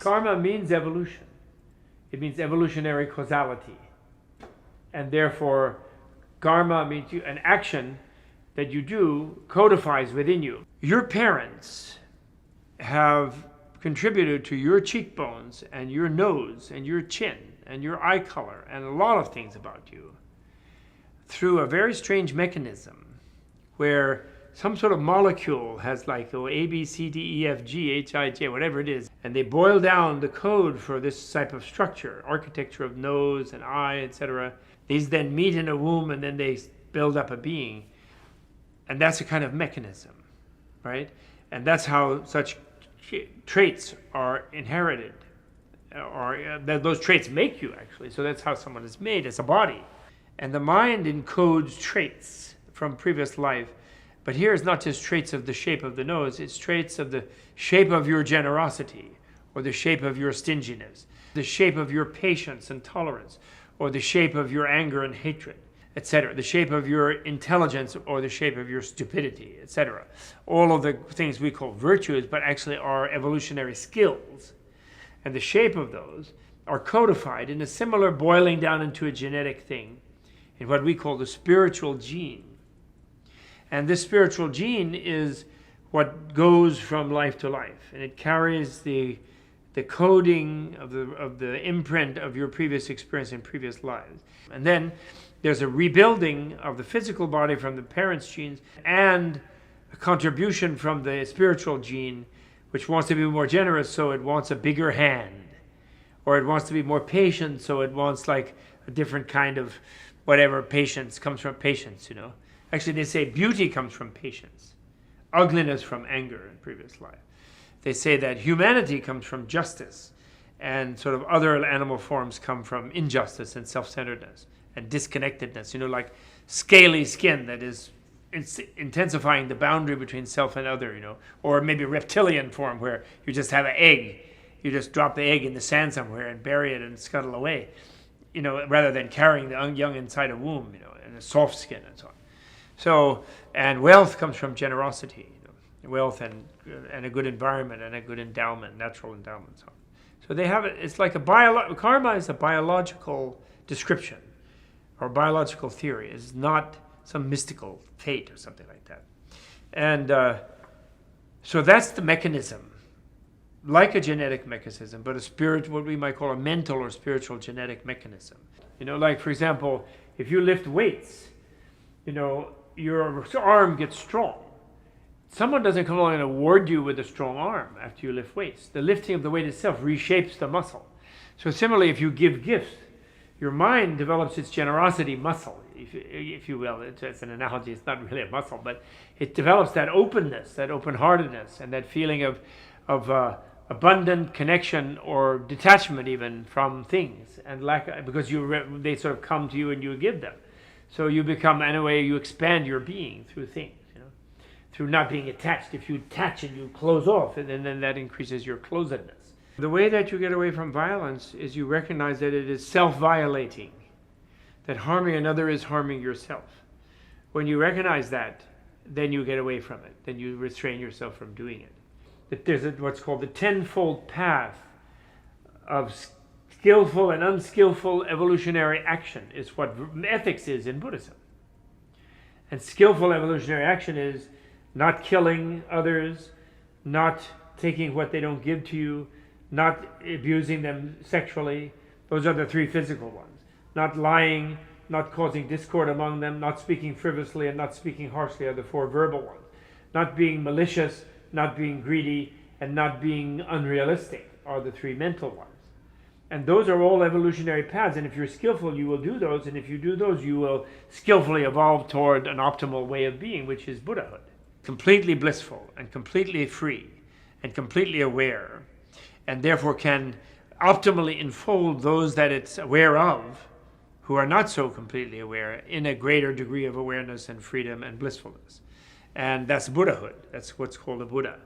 Karma means evolution. It means evolutionary causality. And therefore, karma means an action that you do codifies within you. Your parents have contributed to your cheekbones and your nose and your chin and your eye color and a lot of things about you through a very strange mechanism where some sort of molecule has like A, B, C, D, E, F, G, H, I, J, whatever it is, and they boil down the code for this type of structure, architecture of nose and eye, etc. These then meet in a womb and then they build up a being. And that's a kind of mechanism, right? And that's how such traits are inherited, or those traits make you actually. So that's how someone is made as a body. And the mind encodes traits from previous life. But here it's not just traits of the shape of the nose, it's traits of the shape of your generosity, or the shape of your stinginess, the shape of your patience and tolerance, or the shape of your anger and hatred, etc., the shape of your intelligence or the shape of your stupidity, etc. All of the things we call virtues, but actually are evolutionary skills. And the shape of those are codified in a similar boiling down into a genetic thing in what we call the spiritual gene. And this spiritual gene is what goes from life to life, and it carries the coding of the imprint of your previous experience in previous lives. And then there's a rebuilding of the physical body from the parents' genes and a contribution from the spiritual gene, which wants to be more generous, so it wants a bigger hand. Or it wants to be more patient, so it wants like a different kind of whatever. Patience comes from patience, you know. Actually, they say beauty comes from patience, ugliness from anger in previous life. They say that humanity comes from justice, and sort of other animal forms come from injustice and self-centeredness and disconnectedness, you know, like scaly skin that is intensifying the boundary between self and other, you know, or maybe reptilian form where you just have an egg. You just drop the egg in the sand somewhere and bury it and scuttle away, you know, rather than carrying the young inside a womb, you know, and a soft skin and so on. So, and wealth comes from generosity, you know, wealth and a good environment and a good endowment, natural endowment. So, they have it. It's like karma is a biological description or biological theory. It's not some mystical fate or something like that. And so that's the mechanism, like a genetic mechanism, but what we might call a mental or spiritual genetic mechanism. You know, like for example, if you lift weights, you know, your arm gets strong. Someone doesn't come along and award you with a strong arm after you lift weights. The lifting of the weight itself reshapes the muscle. So similarly, if you give gifts, your mind develops its generosity muscle, if you will. It's an analogy, it's not really a muscle, but it develops that openness, that open-heartedness, and that feeling of abundant connection or detachment even from things, and because they sort of come to you and you give them. So you become, in a way, you expand your being through things, you know, through not being attached. If you attach and you close off, and then that increases your closedness. The way that you get away from violence is you recognize that it is self-violating, that harming another is harming yourself. When you recognize that, then you get away from it. Then you restrain yourself from doing it. That there's what's called the tenfold path of skillful and unskillful evolutionary action is what ethics is in Buddhism. And skillful evolutionary action is not killing others, not taking what they don't give to you, not abusing them sexually. Those are the three physical ones. Not lying, not causing discord among them, not speaking frivolously, and not speaking harshly are the four verbal ones. Not being malicious, not being greedy, and not being unrealistic are the three mental ones. And those are all evolutionary paths, and if you're skillful, you will do those, and if you do those, you will skillfully evolve toward an optimal way of being, which is Buddhahood. Completely blissful, and completely free, and completely aware, and therefore can optimally enfold those that it's aware of, who are not so completely aware, in a greater degree of awareness and freedom and blissfulness. And that's Buddhahood. That's what's called a Buddha.